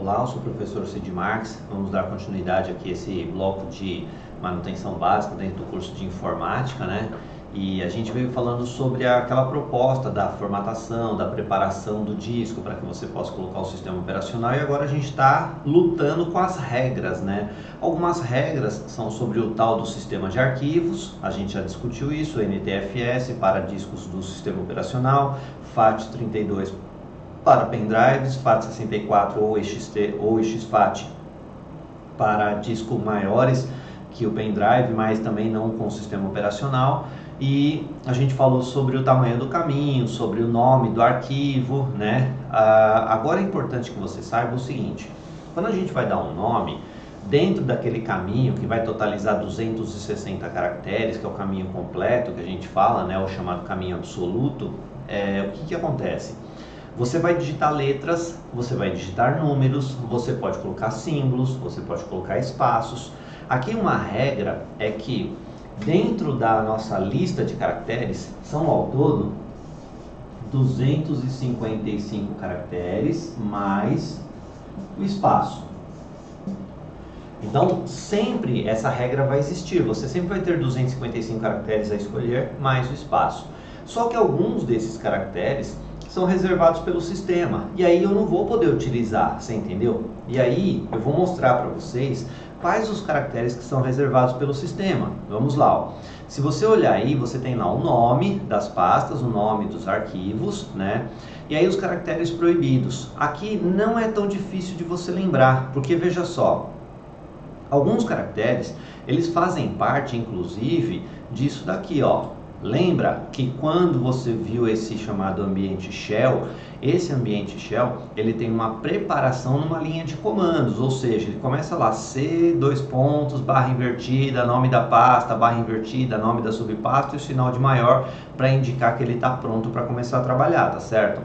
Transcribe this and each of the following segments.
Olá, eu sou o professor Cid Marques. Vamos dar continuidade aqui a esse bloco de manutenção básica dentro do curso de informática, né? E a gente veio falando sobre aquela proposta da formatação, da preparação do disco para que você possa colocar o sistema operacional, e agora a gente está lutando com as regras, né? Algumas regras são sobre o tal do sistema de arquivos, a gente já discutiu isso, NTFS para discos do sistema operacional, FAT32 para pendrives, FAT64 ou XT ou XFAT para discos maiores que o pendrive, mas também não com o sistema operacional. E a gente falou sobre o tamanho do caminho, sobre o nome do arquivo, né? Agora é importante que você saiba o seguinte: quando a gente vai dar um nome, dentro daquele caminho que vai totalizar 260 caracteres, que é o caminho completo que a gente fala, né? O chamado caminho absoluto, o que acontece? Você vai digitar letras, você vai digitar números, você pode colocar símbolos, você pode colocar espaços. Aqui uma regra é que dentro da nossa lista de caracteres são ao todo 255 caracteres mais o espaço. Então sempre essa regra vai existir, você sempre vai ter 255 caracteres a escolher mais o espaço. Só que alguns desses caracteres são reservados pelo sistema, e aí eu não vou poder utilizar, você entendeu? E aí eu vou mostrar para vocês quais os caracteres que são reservados pelo sistema. Vamos lá, ó. Se você olhar aí, você tem lá o nome das pastas, o nome dos arquivos, né? E aí os caracteres proibidos. Aqui não é tão difícil de você lembrar, porque veja só, alguns caracteres, eles fazem parte, inclusive, disso daqui, ó. Lembra que quando você viu esse chamado ambiente shell, esse ambiente shell, ele tem uma preparação numa linha de comandos, ou seja, ele começa lá, C, dois pontos, barra invertida, nome da pasta, barra invertida, nome da subpasta e o sinal de maior para indicar que ele está pronto para começar a trabalhar, tá certo?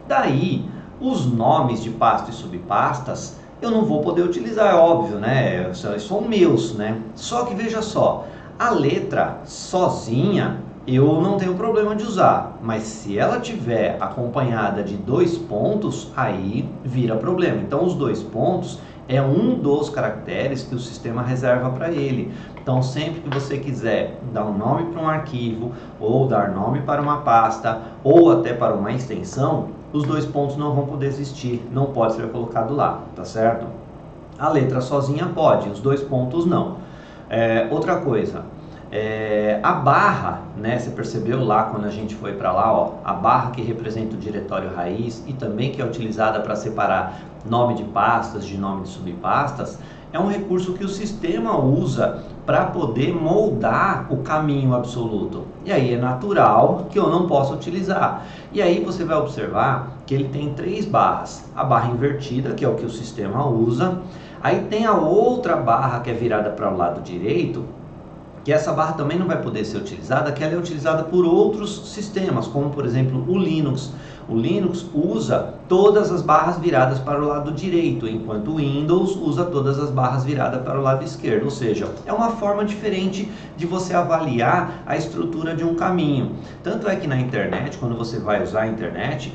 Daí, os nomes de pasta e subpastas, eu não vou poder utilizar, é óbvio, né? São meus, né? Só que veja só, a letra sozinha eu não tenho problema de usar, mas se ela tiver acompanhada de dois pontos, aí vira problema. Então os dois pontos é um dos caracteres que o sistema reserva para ele. Então sempre que você quiser dar um nome para um arquivo, ou dar nome para uma pasta, ou até para uma extensão, os dois pontos não vão poder existir, não pode ser colocado lá, tá certo? A letra sozinha pode, os dois pontos não. Outra coisa, a barra, né, você percebeu lá quando a gente foi para lá, ó, a barra que representa o diretório raiz e também que é utilizada para separar nome de pastas de nome de subpastas, é um recurso que o sistema usa para poder moldar o caminho absoluto. E aí é natural que eu não possa utilizar. E aí você vai observar que ele tem três barras. A barra invertida, que é o que o sistema usa. Aí tem a outra barra que é virada para o lado direito, que essa barra também não vai poder ser utilizada, que ela é utilizada por outros sistemas, como por exemplo o Linux. O Linux usa todas as barras viradas para o lado direito, enquanto o Windows usa todas as barras viradas para o lado esquerdo. Ou seja, é uma forma diferente de você avaliar a estrutura de um caminho. Tanto é que na internet, quando você vai usar a internet,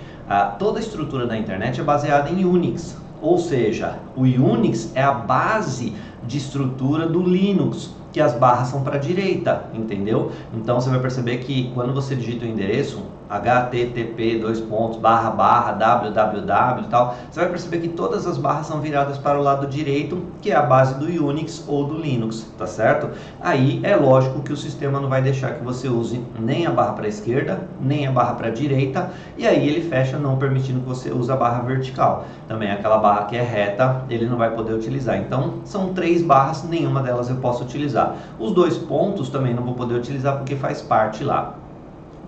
toda a estrutura da internet é baseada em Unix. Ou seja, o Unix é a base de estrutura do Linux, que as barras são para a direita, entendeu? Então você vai perceber que quando você digita o endereço http://www e tal, você vai perceber que todas as barras são viradas para o lado direito, que é a base do Unix ou do Linux, tá certo? Aí é lógico que o sistema não vai deixar que você use nem a barra para a esquerda, nem a barra para a direita, e aí ele fecha não permitindo que você use a barra vertical. Também aquela barra que é reta, ele não vai poder utilizar. Então são três barras, nenhuma delas eu posso utilizar. Os dois pontos também não vou poder utilizar porque faz parte lá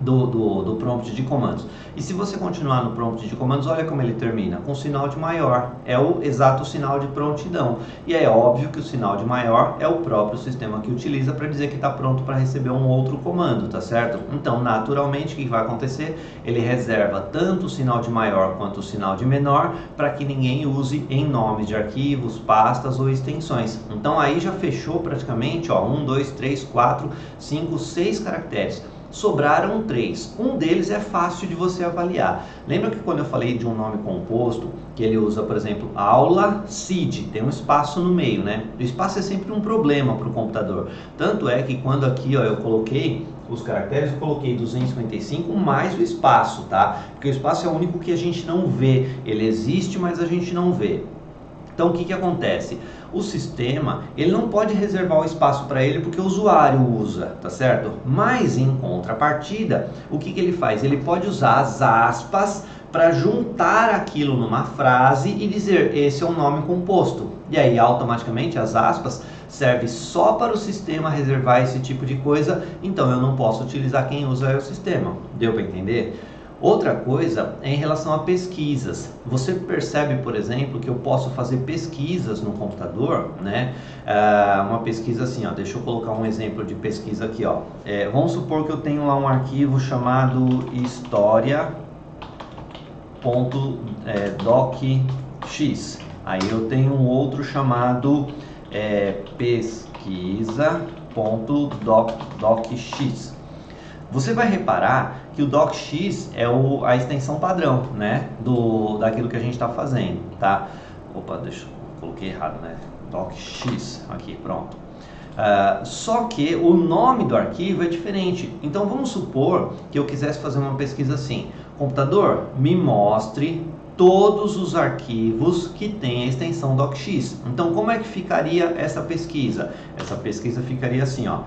do prompt de comandos. E se você continuar no prompt de comandos, olha como ele termina, com sinal de maior, é o exato sinal de prontidão. E é óbvio que o sinal de maior é o próprio sistema que utiliza para dizer que está pronto para receber um outro comando, tá certo? Então, naturalmente, o que vai acontecer? Ele reserva tanto o sinal de maior quanto o sinal de menor para que ninguém use em nomes de arquivos, pastas ou extensões. Então, aí já fechou praticamente, ó, 1, 2, 3, 4, 5, 6 caracteres. sobraram 3. Um deles é fácil de você avaliar. Lembra que quando eu falei de um nome composto, que ele usa, por exemplo, aula CID, tem um espaço no meio, né? O espaço é sempre um problema para o computador. Tanto é que quando aqui, ó, eu coloquei os caracteres, eu coloquei 255 mais o espaço, tá? Porque o espaço é o único que a gente não vê. Ele existe, mas a gente não vê. Então o que que acontece? O sistema, ele não pode reservar o espaço para ele porque o usuário usa, tá certo? Mas em contrapartida, o que que ele faz? Ele pode usar as aspas para juntar aquilo numa frase e dizer esse é um nome composto. E aí automaticamente as aspas servem só para o sistema reservar esse tipo de coisa, então eu não posso utilizar, quem usa é o sistema. Deu para entender? Outra coisa é em relação a pesquisas. Você percebe, por exemplo, que eu posso fazer pesquisas no computador, né? Uma pesquisa assim, ó, deixa eu colocar um exemplo de pesquisa aqui, ó. Vamos supor que eu tenho lá um arquivo chamado história.docx. Aí eu tenho um outro chamado pesquisa.docx. Você vai reparar que o docx é a extensão padrão, né, daquilo que a gente está fazendo, tá? Opa, coloquei errado, né? Docx, aqui, pronto. Só que o nome do arquivo é diferente. Então vamos supor que eu quisesse fazer uma pesquisa assim: computador, me mostre todos os arquivos que tem a extensão docx. Então como é que ficaria essa pesquisa? Essa pesquisa ficaria assim, ó,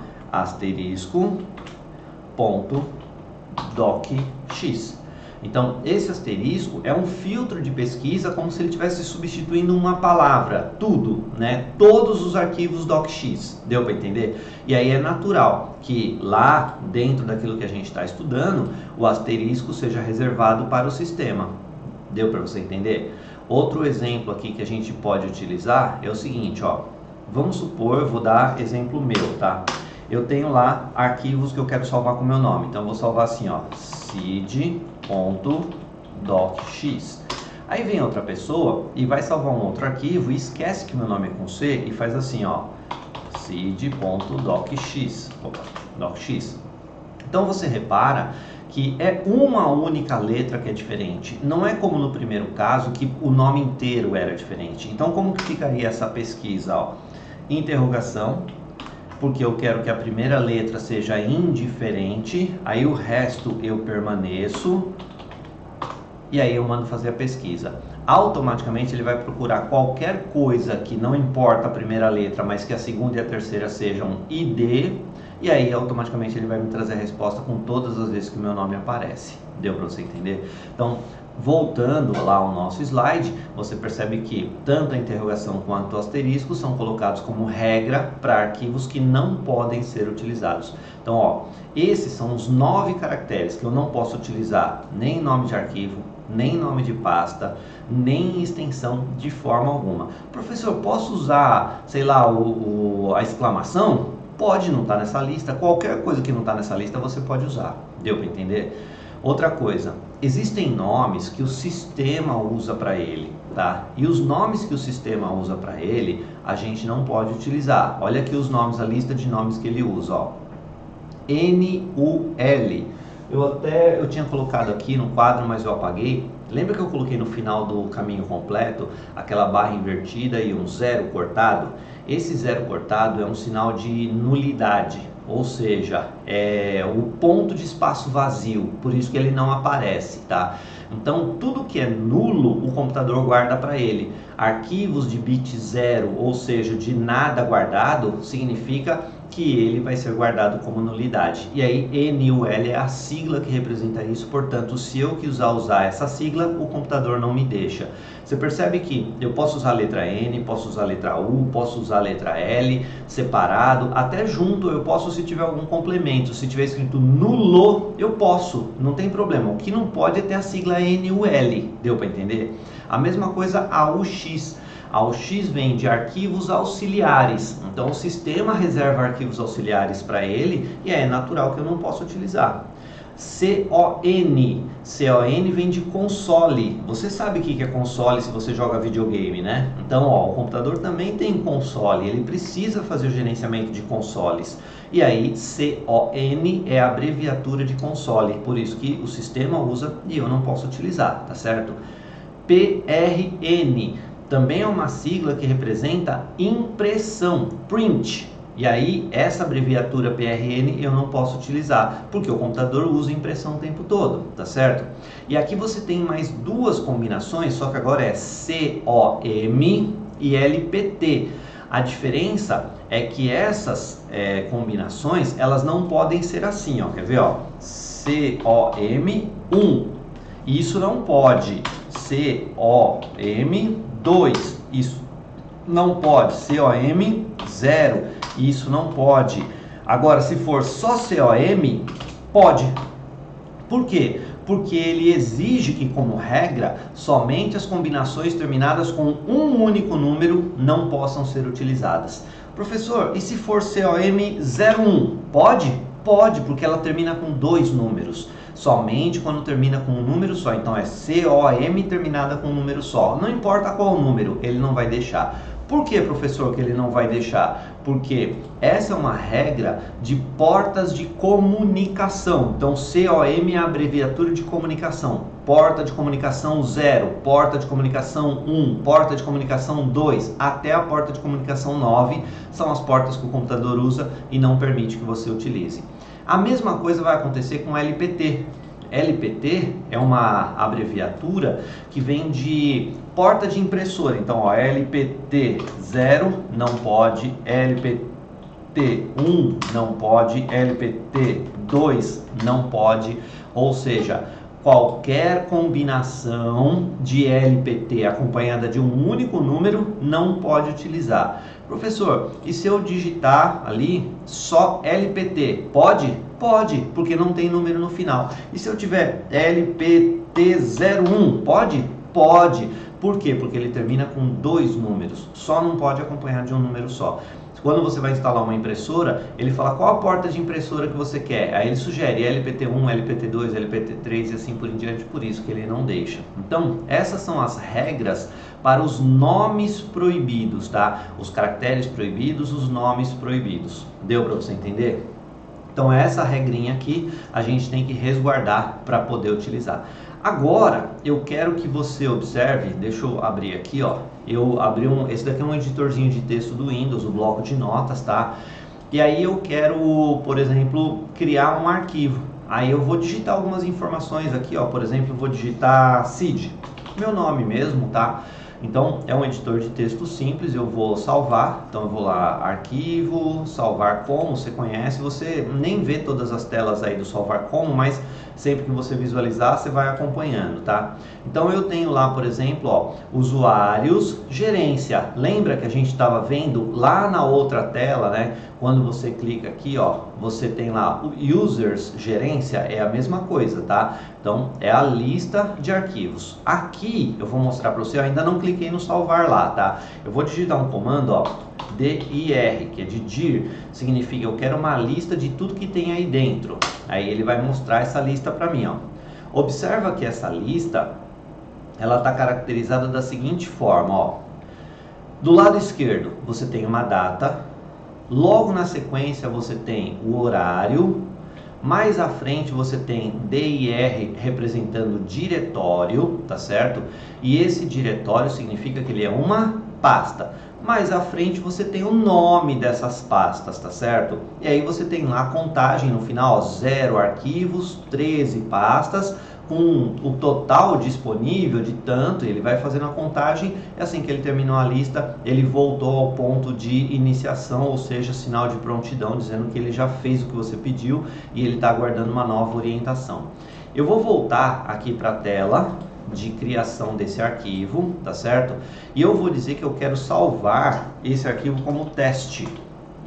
*docx. Então esse asterisco é um filtro de pesquisa, como se ele estivesse substituindo uma palavra, tudo, né? Todos os arquivos docx. Deu para entender? E aí é natural que lá dentro daquilo que a gente está estudando, o asterisco seja reservado para o sistema. Deu para você entender? Outro exemplo aqui que a gente pode utilizar é o seguinte, ó. Vamos supor, eu vou dar exemplo meu, tá? Eu tenho lá arquivos que eu quero salvar com o meu nome. Então eu vou salvar assim, ó, cid.docx. Aí vem outra pessoa e vai salvar um outro arquivo e esquece que meu nome é com C e faz assim, ó, cid.docx. Docx. Então você repara que é uma única letra que é diferente. Não é como no primeiro caso que o nome inteiro era diferente. Então como que ficaria essa pesquisa, ó? Interrogação, porque eu quero que a primeira letra seja indiferente, aí o resto eu permaneço, e aí eu mando fazer a pesquisa. Automaticamente ele vai procurar qualquer coisa que não importa a primeira letra, mas que a segunda e a terceira sejam ID, e aí automaticamente ele vai me trazer a resposta com todas as vezes que o meu nome aparece. Deu para você entender? Então, voltando lá ao nosso slide, você percebe que tanto a interrogação quanto o asterisco são colocados como regra para arquivos que não podem ser utilizados. Então, ó, esses são os 9 caracteres que eu não posso utilizar nem nome de arquivo, nem nome de pasta, nem extensão de forma alguma. Professor, posso usar, sei lá, a exclamação? Pode, não está nessa lista. Qualquer coisa que não está nessa lista você pode usar. Deu para entender? Outra coisa, existem nomes que o sistema usa para ele, tá? E os nomes que o sistema usa para ele, a gente não pode utilizar. Olha aqui os nomes, a lista de nomes que ele usa, ó. NUL. Eu tinha colocado aqui no quadro, mas eu apaguei. Lembra que eu coloquei no final do caminho completo aquela barra invertida e um zero cortado? Esse zero cortado é um sinal de nulidade, ou seja, é o ponto de espaço vazio, por isso que ele não aparece, tá? Então tudo que é nulo o computador guarda para ele. Arquivos de bit zero, ou seja, de nada guardado, significa que ele vai ser guardado como nulidade. E aí NUL é a sigla que representa isso, portanto, se eu quiser usar essa sigla, o computador não me deixa. Você percebe que eu posso usar a letra N, posso usar a letra U, posso usar a letra L, separado, até junto eu posso se tiver algum complemento. Se tiver escrito nulo, eu posso, não tem problema. O que não pode é ter a sigla NUL, deu para entender? A mesma coisa a UX. A UX vem de arquivos auxiliares, então o sistema reserva arquivos auxiliares para ele e é natural que eu não possa utilizar. CON vem de console. Você sabe o que é console se você joga videogame, né? Então, ó, o computador também tem console, ele precisa fazer o gerenciamento de consoles. E aí CON é a abreviatura de console, por isso que o sistema usa e eu não posso utilizar, tá certo? PRN também é uma sigla que representa impressão, print. E aí, essa abreviatura PRN eu não posso utilizar, porque o computador usa impressão o tempo todo, tá certo? E aqui você tem mais duas combinações, só que agora é COM e LPT. A diferença é que essas combinações, elas não podem ser assim, ó, quer ver, ó? COM1, isso não pode. COM2, isso não pode. COM0, isso não pode. Agora, se for só COM, pode. Por quê? Porque ele exige que, como regra, somente as combinações terminadas com um único número não possam ser utilizadas. Professor, e se for COM01, pode? Pode, porque ela termina com dois números. Somente quando termina com um número só. Então é COM terminada com um número só. Não importa qual número, ele não vai deixar. Por que, professor, que ele não vai deixar? Porque essa é uma regra de portas de comunicação. Então, COM é a abreviatura de comunicação. Porta de comunicação 0, porta de comunicação 1, porta de comunicação 2, até a porta de comunicação 9 são as portas que o computador usa e não permite que você utilize. A mesma coisa vai acontecer com LPT. LPT é uma abreviatura que vem de porta de impressora. Então, ó, LPT 0 não pode, LPT 1 não pode, LPT 2 não pode, ou seja, qualquer combinação de LPT acompanhada de um único número não pode utilizar. Professor, e se eu digitar ali só LPT, pode? Pode, porque não tem número no final. E se eu tiver LPT01, pode? Pode. Por quê? Porque ele termina com dois números, só não pode acompanhar de um número só. Quando você vai instalar uma impressora, ele fala qual a porta de impressora que você quer. Aí ele sugere LPT1, LPT2, LPT3 e assim por diante, por isso que ele não deixa. Então, essas são as regras para os nomes proibidos, tá? Os caracteres proibidos, os nomes proibidos. Deu para você entender? Então, essa regrinha aqui a gente tem que resguardar para poder utilizar. Agora, eu quero que você observe, deixa eu abrir aqui, ó. Eu abri esse daqui é um editorzinho de texto do Windows, o bloco de notas, tá? E aí eu quero, por exemplo, criar um arquivo. Aí eu vou digitar algumas informações aqui, ó. Por exemplo, eu vou digitar Cid, meu nome mesmo, tá? Então, é um editor de texto simples, eu vou salvar, então eu vou lá, arquivo, salvar como, você conhece, você nem vê todas as telas aí do salvar como, mas sempre que você visualizar, você vai acompanhando, tá? Então, eu tenho lá, por exemplo, ó, usuários, gerência, lembra que a gente estava vendo lá na outra tela, né? Quando você clica aqui, ó, você tem lá o users, gerência, é a mesma coisa, tá? Então, é a lista de arquivos. Aqui, eu vou mostrar para você, eu ainda não cliquei no salvar lá, tá? Eu vou digitar um comando, ó, dir, que é de dir, significa eu quero uma lista de tudo que tem aí dentro. Aí ele vai mostrar essa lista para mim, ó. Observa que essa lista, ela está caracterizada da seguinte forma, ó. Do lado esquerdo, você tem uma data. Logo na sequência você tem o horário, mais à frente você tem dir representando diretório, tá certo? E esse diretório significa que ele é uma pasta. Mais à frente você tem o nome dessas pastas, tá certo? E aí você tem lá a contagem no final, ó, 0 arquivos, 13 pastas, com o total disponível de tanto, ele vai fazendo a contagem, e assim que ele terminou a lista, ele voltou ao ponto de iniciação, ou seja, sinal de prontidão, dizendo que ele já fez o que você pediu e ele está aguardando uma nova orientação. Eu vou voltar aqui para a tela de criação desse arquivo, tá certo? E eu vou dizer que eu quero salvar esse arquivo como teste.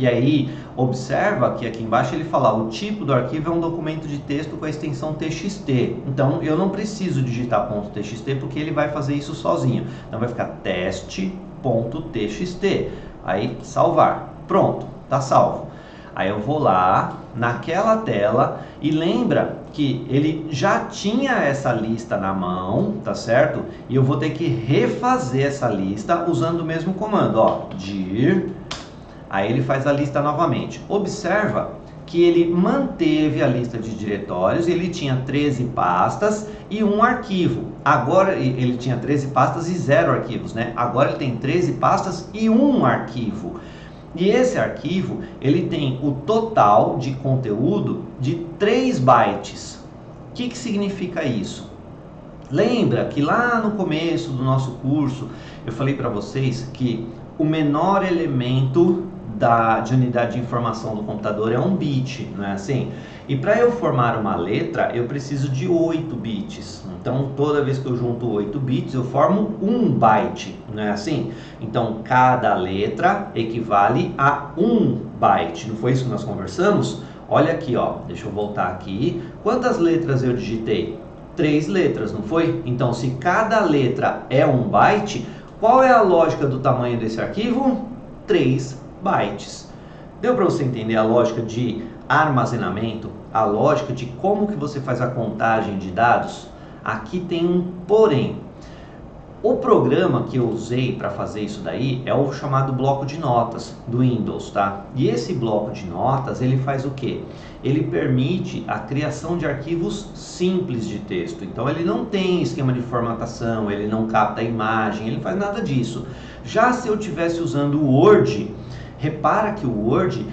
E aí, observa que aqui embaixo ele fala, o tipo do arquivo é um documento de texto com a extensão TXT. Então, eu não preciso digitar .txt porque ele vai fazer isso sozinho. Então, vai ficar teste.txt. Aí, salvar. Pronto, tá salvo. Aí eu vou lá naquela tela e lembra que ele já tinha essa lista na mão, tá certo? E eu vou ter que refazer essa lista usando o mesmo comando, ó, dir Aí ele faz a lista novamente. Observa que ele manteve a lista de diretórios, ele tinha 13 pastas e um arquivo. Agora ele tinha 13 pastas e 0 arquivos, né? Agora ele tem 13 pastas e um arquivo. E esse arquivo, ele tem o total de conteúdo de 3 bytes. O que significa isso? Lembra que lá no começo do nosso curso eu falei para vocês que o menor elemento de unidade de informação do computador é 1 bit, não é assim? E para eu formar uma letra, eu preciso de 8 bits. Então, toda vez que eu junto 8 bits, eu formo 1 byte, não é assim? Então, cada letra equivale a 1 byte. Não foi isso que nós conversamos? Olha aqui, ó. Deixa eu voltar aqui. Quantas letras eu digitei? 3 letras, não foi? Então, se cada letra é 1 byte, qual é a lógica do tamanho desse arquivo? 3 bytes. Deu para você entender a lógica de armazenamento, a lógica de como que você faz a contagem de dados? Aqui tem um porém. O programa que eu usei para fazer isso daí é o chamado bloco de notas do Windows, tá? E esse bloco de notas, ele faz o quê? Ele permite a criação de arquivos simples de texto. Então ele não tem esquema de formatação, ele não capta a imagem, ele não faz nada disso. Já se eu estivesse usando o Word, repara que o Word,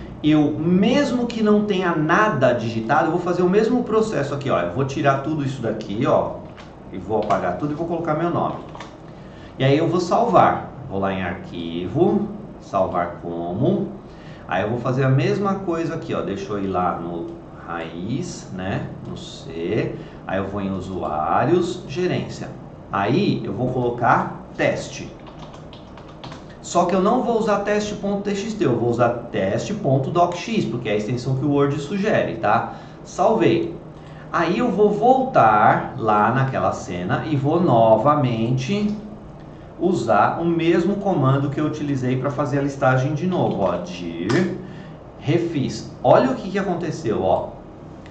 mesmo que não tenha nada digitado, eu vou fazer o mesmo processo aqui, ó. Eu vou tirar tudo isso daqui, ó, e vou apagar tudo e vou colocar meu nome. E aí eu vou salvar. Vou lá em arquivo, salvar como. Aí eu vou fazer a mesma coisa aqui, ó. Deixa eu ir lá no raiz, né, no C. Aí eu vou em usuários, gerência. Aí eu vou colocar teste. Só que eu não vou usar teste.txt, eu vou usar teste.docx, porque é a extensão que o Word sugere, tá? Salvei. Aí eu vou voltar lá naquela cena e vou novamente usar o mesmo comando que eu utilizei para fazer a listagem de novo, ó, dir refiz. Olha o que aconteceu, ó.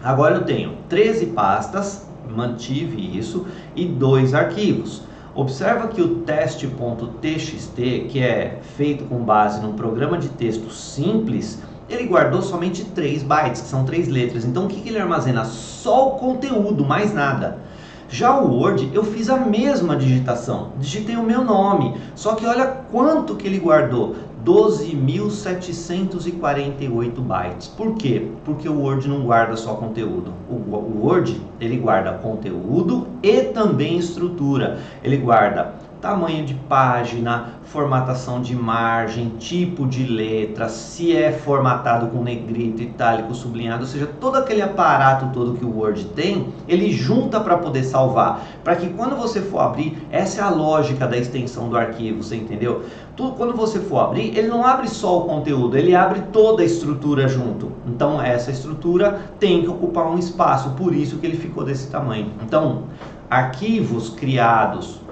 Agora eu tenho 13 pastas, mantive isso, e 2 arquivos. Observa que o teste.txt, que é feito com base num programa de texto simples, ele guardou somente 3 bytes, que são 3 letras. Então o que ele armazena? Só o conteúdo, mais nada. Já o Word, eu fiz a mesma digitação, digitei o meu nome, só que olha quanto que ele guardou, 12.748 bytes. Por quê? Porque o Word não guarda só conteúdo. O Word, ele guarda conteúdo e também estrutura. Ele guarda tamanho de página, formatação de margem, tipo de letra, se é formatado com negrito, itálico, sublinhado, ou seja, todo aquele aparato todo que o Word tem, ele junta para poder salvar, para que quando você for abrir, essa é a lógica da extensão do arquivo, você entendeu? Quando você for abrir, ele não abre só o conteúdo, ele abre toda a estrutura junto. Então essa estrutura tem que ocupar um espaço, por isso que ele ficou desse tamanho. Então, arquivos criados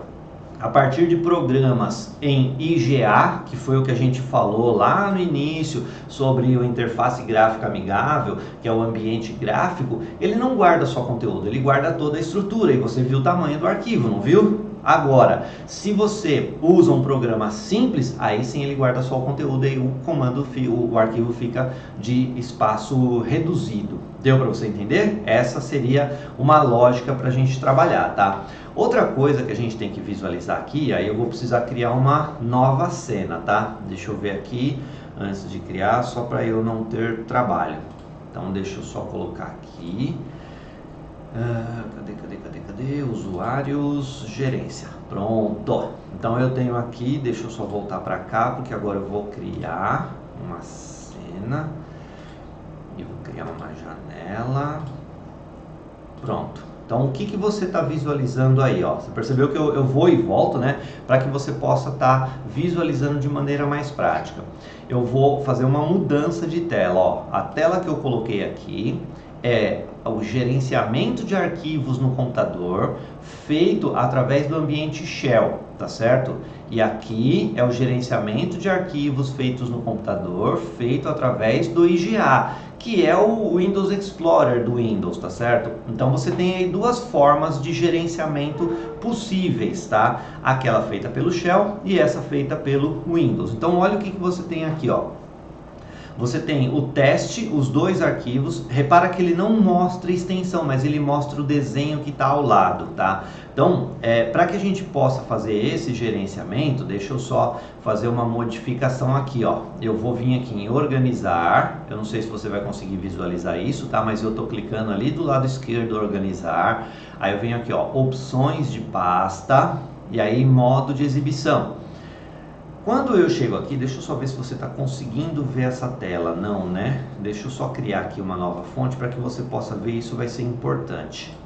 a partir de programas em IGA, que foi o que a gente falou lá no início sobre o interface gráfica amigável, que é o ambiente gráfico, ele não guarda só conteúdo, ele guarda toda a estrutura, e você viu o tamanho do arquivo, não viu? Agora, se você usa um programa simples, aí sim ele guarda só o conteúdo e o arquivo fica de espaço reduzido. Deu para você entender? Essa seria uma lógica para a gente trabalhar, tá? Outra coisa que a gente tem que visualizar aqui, aí eu vou precisar criar uma nova cena, tá? Deixa eu ver aqui, antes de criar, só para eu não ter trabalho. Então deixa eu só colocar aqui. Cadê? Usuários, gerência. Pronto. Então eu tenho aqui, deixa eu só voltar para cá, porque agora eu vou criar uma cena. E vou criar uma janela. Pronto. Então, o que você está visualizando aí, ó? Você percebeu que eu vou e volto, né? Para que você possa estar visualizando de maneira mais prática. Eu vou fazer uma mudança de tela, ó. A tela que eu coloquei aqui é o gerenciamento de arquivos no computador feito através do ambiente Shell, tá certo? E aqui é o gerenciamento de arquivos feitos no computador feito através do IGA, que é o Windows Explorer do Windows, tá certo? Então você tem aí duas formas de gerenciamento possíveis, tá? Aquela feita pelo Shell e essa feita pelo Windows. Então olha o que você tem aqui, ó. você tem o teste, os dois arquivos. Repara que ele não mostra extensão, mas ele mostra o desenho que está ao lado, tá? Então, para que a gente possa fazer esse gerenciamento, deixa eu só fazer uma modificação aqui, ó. Eu vou vir aqui em organizar, eu não sei se você vai conseguir visualizar isso, tá? Mas eu estou clicando ali do lado esquerdo, organizar, aí eu venho aqui, ó, opções de pasta, e aí modo de exibição. Quando eu chego aqui, deixa eu só ver se você está conseguindo ver essa tela, não, né? Deixa eu só criar aqui uma nova fonte para que você possa ver, isso vai ser importante.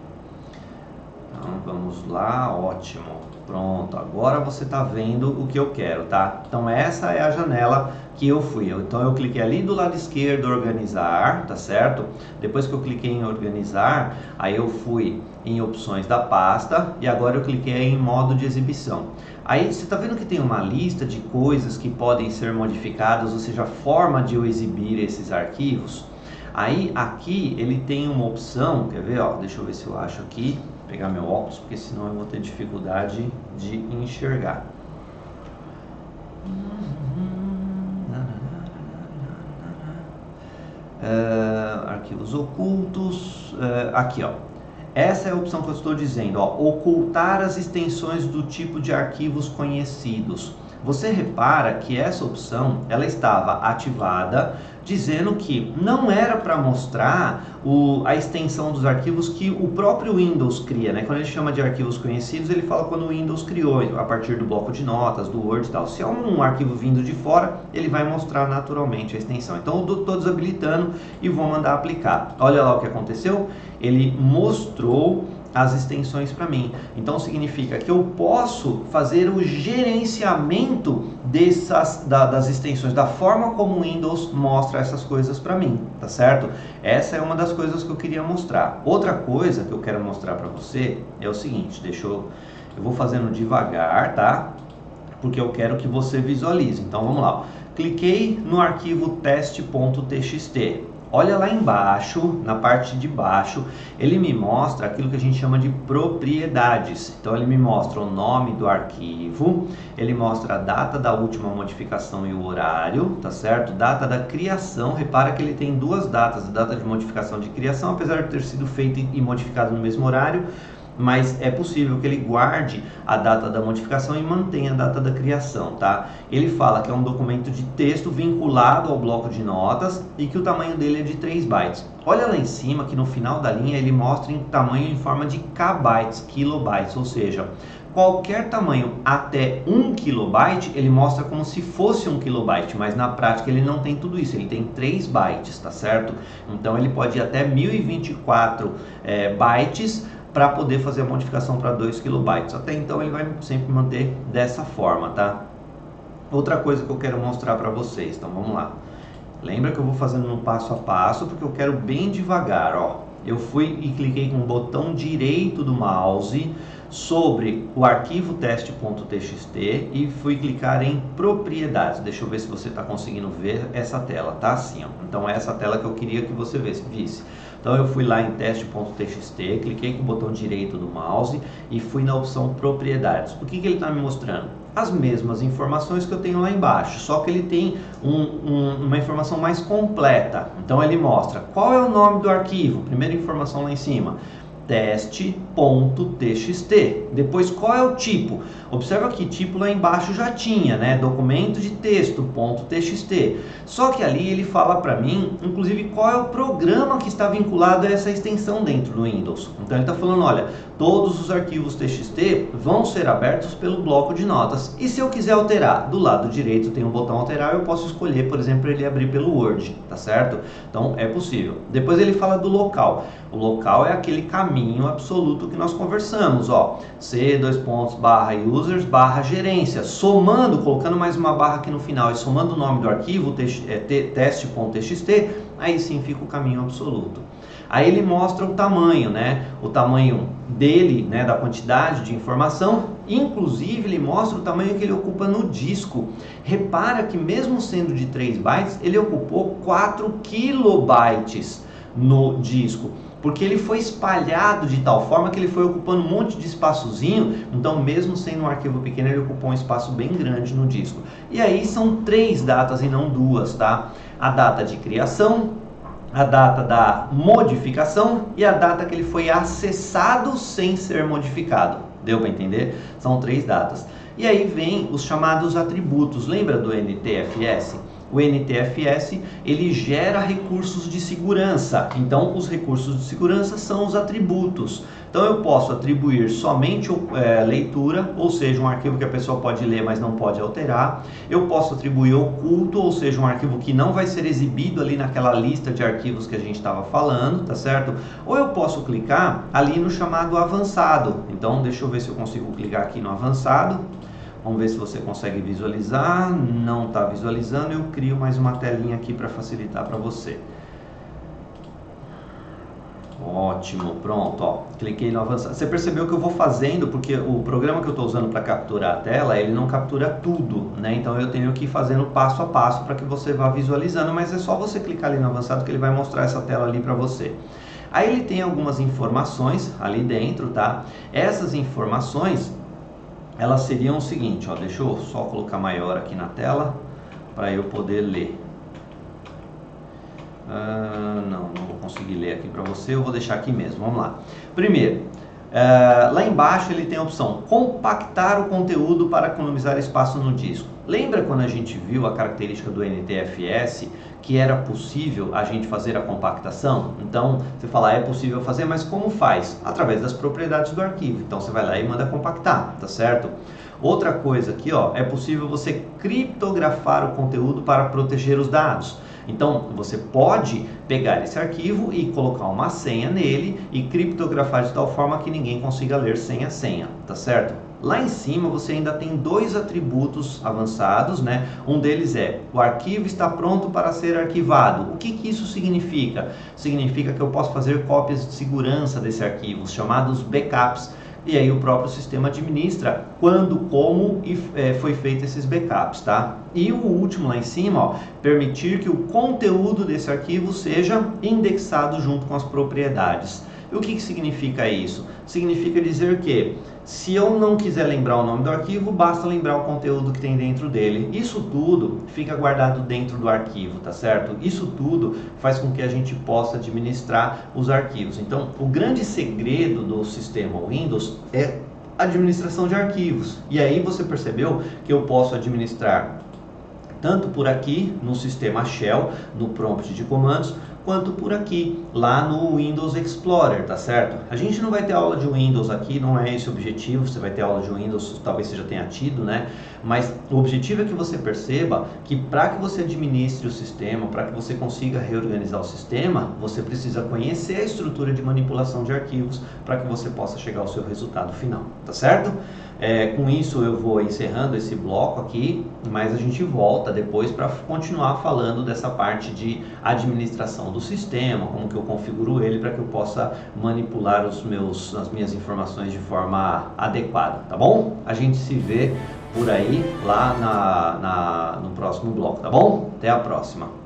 Então, vamos lá, ótimo, pronto, agora você está vendo o que eu quero, tá? Então essa é a janela que eu fui, então eu cliquei ali do lado esquerdo, organizar, tá certo? Depois que eu cliquei em organizar, aí eu fui em opções da pasta e agora eu cliquei em modo de exibição. Aí você está vendo que tem uma lista de coisas que podem ser modificadas, ou seja, a forma de eu exibir esses arquivos. Aí aqui ele tem uma opção, quer ver, ó, deixa eu ver se eu acho aqui, pegar meu óculos, porque senão eu vou ter dificuldade de enxergar. Arquivos ocultos, aqui, ó. Essa é a opção que eu estou dizendo, ó, ocultar as extensões do tipo de arquivos conhecidos. Você repara que essa opção, ela estava ativada, dizendo que não era para mostrar a extensão dos arquivos que o próprio Windows cria, né? Quando ele chama de arquivos conhecidos, ele fala quando o Windows criou, a partir do bloco de notas, do Word e tal. Se é um arquivo vindo de fora, ele vai mostrar naturalmente a extensão. Então eu estou desabilitando e vou mandar aplicar. Olha lá o que aconteceu, ele mostrou as extensões para mim. Então significa que eu posso fazer o gerenciamento das extensões, da forma como o Windows mostra essas coisas para mim, tá certo? Essa é uma das coisas que eu queria mostrar. Outra coisa que eu quero mostrar para você é o seguinte, eu vou fazendo devagar, tá? Porque eu quero que você visualize. Então vamos lá. Cliquei no arquivo teste.txt. Olha lá embaixo, na parte de baixo, ele me mostra aquilo que a gente chama de propriedades. Então ele me mostra o nome do arquivo, ele mostra a data da última modificação e o horário, tá certo? Data da criação, repara que ele tem duas datas, a data de modificação de criação, apesar de ter sido feito e modificado no mesmo horário, mas é possível que ele guarde a data da modificação e mantenha a data da criação, tá? Ele fala que é um documento de texto vinculado ao bloco de notas e que o tamanho dele é de 3 bytes. Olha lá em cima que no final da linha ele mostra em tamanho em forma de kbytes, kilobytes, ou seja, qualquer tamanho até 1 kilobyte ele mostra como se fosse 1 kilobyte, mas na prática ele não tem tudo isso, ele tem 3 bytes, tá certo? Então ele pode ir até 1024 bytes, para poder fazer a modificação para 2 kilobytes. Até então ele vai sempre manter dessa forma, tá? Outra coisa que eu quero mostrar para vocês, então vamos lá. Lembra que eu vou fazendo no passo a passo, porque eu quero bem devagar, ó. Eu fui e cliquei com o botão direito do mouse sobre o arquivo teste.txt e fui clicar em propriedades. Deixa eu ver se você está conseguindo ver essa tela, tá? Assim, ó. Então é essa tela que eu queria que você visse. Então eu fui lá em teste.txt, cliquei com o botão direito do mouse e fui na opção propriedades. O que ele está me mostrando? As mesmas informações que eu tenho lá embaixo, só que ele tem uma informação mais completa. Então ele mostra qual é o nome do arquivo, primeira informação lá em cima, teste.txt. Depois, qual é o tipo? Observa que tipo lá embaixo já tinha, né? Documento de texto.txt. Só que ali ele fala para mim, inclusive, qual é o programa que está vinculado a essa extensão dentro do Windows. Então ele está falando, olha, todos os arquivos TXT vão ser abertos pelo bloco de notas. E se eu quiser alterar, do lado direito tem um botão alterar, eu posso escolher, por exemplo, ele abrir pelo Word, tá certo? Então é possível. Depois ele fala do local. O local é aquele caminho absoluto que nós conversamos, ó, c:/users/gerência, somando, colocando mais uma barra aqui no final e somando o nome do arquivo, teste.txt, aí sim fica o caminho absoluto. Aí ele mostra o tamanho, né? O tamanho dele, né? Da quantidade de informação. Inclusive ele mostra o tamanho que ele ocupa no disco. Repara que mesmo sendo de 3 bytes, ele ocupou 4 kilobytes no disco. Porque ele foi espalhado de tal forma que ele foi ocupando um monte de espaçozinho, então mesmo sendo um arquivo pequeno, ele ocupou um espaço bem grande no disco. E aí são 3 datas e não 2, tá? a data de criação, a data da modificação e a data que ele foi acessado sem ser modificado. Deu para entender? São 3 datas. E aí vem os chamados atributos. Lembra do NTFS? O NTFS, ele gera recursos de segurança. Então, os recursos de segurança são os atributos. Então, eu posso atribuir somente leitura, ou seja, um arquivo que a pessoa pode ler, mas não pode alterar. Eu posso atribuir oculto, ou seja, um arquivo que não vai ser exibido ali naquela lista de arquivos que a gente estava falando, tá certo? Ou eu posso clicar ali no chamado avançado. Então, deixa eu ver se eu consigo clicar aqui no avançado. Vamos ver se você consegue visualizar. Não está visualizando, eu crio mais uma telinha aqui para facilitar para você. Ótimo, pronto, ó, cliquei no avançado. Você percebeu que eu vou fazendo, porque o programa que eu estou usando para capturar a tela, ele não captura tudo, né? Então eu tenho que ir fazendo passo a passo para que você vá visualizando, mas é só você clicar ali no avançado que ele vai mostrar essa tela ali para você. Aí ele tem algumas informações ali dentro, tá? Essas informações, elas seriam o seguinte, ó, deixa eu só colocar maior aqui na tela para eu poder ler. Não vou conseguir ler aqui para você, eu vou deixar aqui mesmo, vamos lá. Primeiro, lá embaixo ele tem a opção compactar o conteúdo para economizar espaço no disco. Lembra quando a gente viu a característica do NTFS, que era possível a gente fazer a compactação? Então, você fala, é possível fazer, mas como faz? Através das propriedades do arquivo. Então, você vai lá e manda compactar, tá certo? Outra coisa aqui, ó, é possível você criptografar o conteúdo para proteger os dados. Então, você pode pegar esse arquivo e colocar uma senha nele e criptografar de tal forma que ninguém consiga ler sem a senha, tá certo? Lá em cima você ainda tem 2 atributos avançados, né? Um deles é, o arquivo está pronto para ser arquivado. O que isso significa? Significa que eu posso fazer cópias de segurança desse arquivo, chamados backups. E aí o próprio sistema administra quando, como foi feito esses backups, tá? E o último lá em cima, ó, permitir que o conteúdo desse arquivo seja indexado junto com as propriedades. E o que significa isso? Significa dizer que se eu não quiser lembrar o nome do arquivo, basta lembrar o conteúdo que tem dentro dele. Isso tudo fica guardado dentro do arquivo, tá certo? Isso tudo faz com que a gente possa administrar os arquivos. Então, o grande segredo do sistema Windows é a administração de arquivos. E aí você percebeu que eu posso administrar tanto por aqui no sistema Shell, no prompt de comandos, quanto por aqui, lá no Windows Explorer, tá certo? A gente não vai ter aula de Windows aqui, não é esse o objetivo, você vai ter aula de Windows, talvez você já tenha tido, né? Mas o objetivo é que você perceba que para que você administre o sistema, para que você consiga reorganizar o sistema, você precisa conhecer a estrutura de manipulação de arquivos para que você possa chegar ao seu resultado final, tá certo? Com isso eu vou encerrando esse bloco aqui, mas a gente volta depois para continuar falando dessa parte de administração do sistema, como que eu configuro ele para que eu possa manipular as minhas informações de forma adequada, tá bom? A gente se vê por aí lá no próximo bloco, tá bom? Até a próxima!